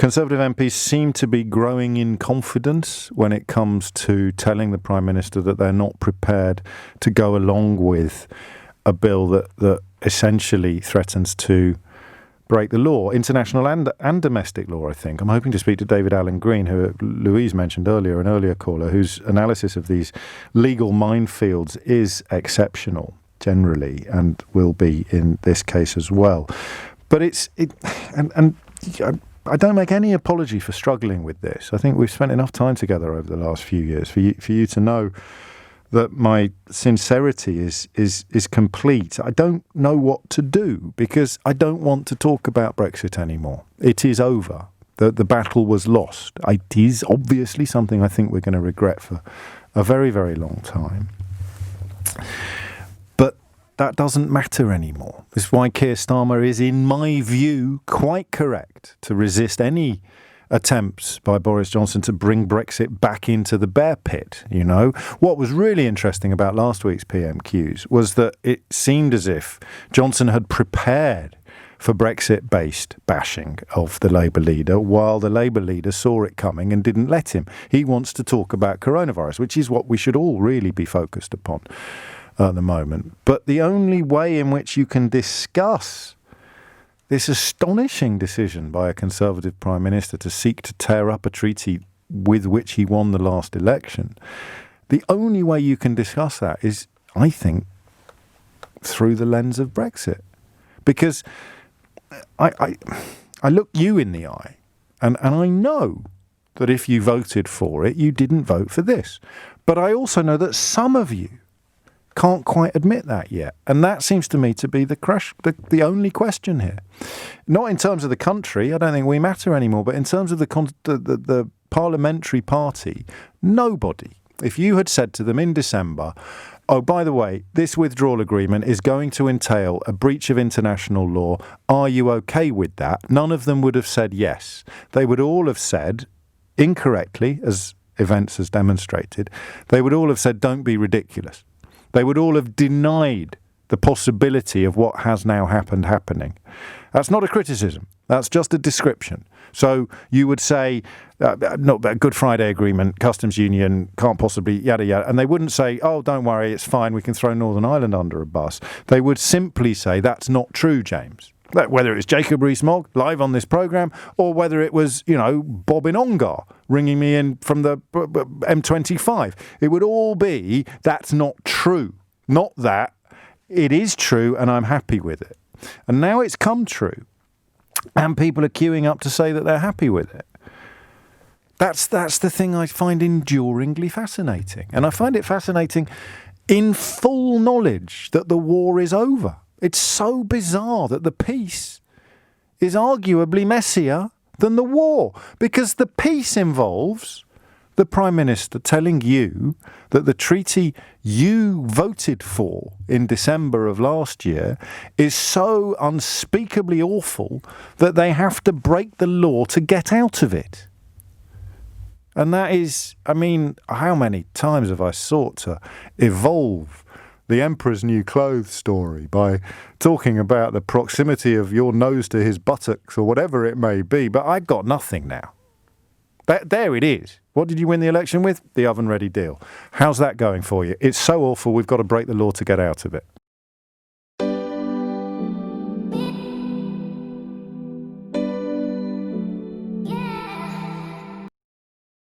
Conservative MPs seem to be growing in confidence when it comes to telling the Prime Minister that they're not prepared to go along with a bill that essentially threatens to break the law, international and domestic law, I think. I'm hoping to speak to David Allen Green, who Louise mentioned earlier, an earlier caller, whose analysis of these legal minefields is exceptional generally and will be in this case as well. But I don't make any apology for struggling with this. I think we've spent enough time together over the last few years for you to know that my sincerity is complete. I don't know what to do because I don't want to talk about Brexit anymore. It is over. The battle was lost. It is obviously something I think we're going to regret for a very, very long time. But that doesn't matter anymore. This is why Keir Starmer is, in my view, quite correct to resist any attempts by Boris Johnson to bring Brexit back into the bear pit, you know. What was really interesting about last week's PMQs was that it seemed as if Johnson had prepared for Brexit-based bashing of the Labour leader while the Labour leader saw it coming and didn't let him. He wants to talk about coronavirus, which is what we should all really be focused upon at the moment. But the only way in which you can discuss this astonishing decision by a Conservative Prime Minister to seek to tear up a treaty with which he won the last election, the only way you can discuss that is, I think, through the lens of Brexit. Because I look you in the eye and I know that if you voted for it, you didn't vote for this. But I also know that some of you can't quite admit that yet. And that seems to me to be the only question here. Not in terms of the country, I don't think we matter anymore, but in terms of the parliamentary party, nobody, if you had said to them in December, oh, by the way, this withdrawal agreement is going to entail a breach of international law, are you okay with that? None of them would have said yes. They would all have said, incorrectly, as events has demonstrated, they would all have said, don't be ridiculous. They would all have denied the possibility of what has now happening. That's not a criticism. That's just a description. So you would say, not that Good Friday Agreement, customs union, can't possibly, yada, yada. And they wouldn't say, oh, don't worry, it's fine, we can throw Northern Ireland under a bus. They would simply say, that's not true, James. Whether it's Jacob Rees-Mogg live on this programme or whether it was, Bob in Ongar ringing me in from the M25. It would all be, that's not true. Not that. It is true and I'm happy with it. And now it's come true. And people are queuing up to say that they're happy with it. That's the thing I find enduringly fascinating. And I find it fascinating in full knowledge that the war is over. It's so bizarre that the peace is arguably messier than the war, because the peace involves the Prime Minister telling you that the treaty you voted for in December of last year is so unspeakably awful that they have to break the law to get out of it. And that is, how many times have I sought to evolve the Emperor's New Clothes story by talking about the proximity of your nose to his buttocks or whatever it may be, but I've got nothing now. There it is. What did you win the election with? The oven-ready deal. How's that going for you? It's so awful, we've got to break the law to get out of it.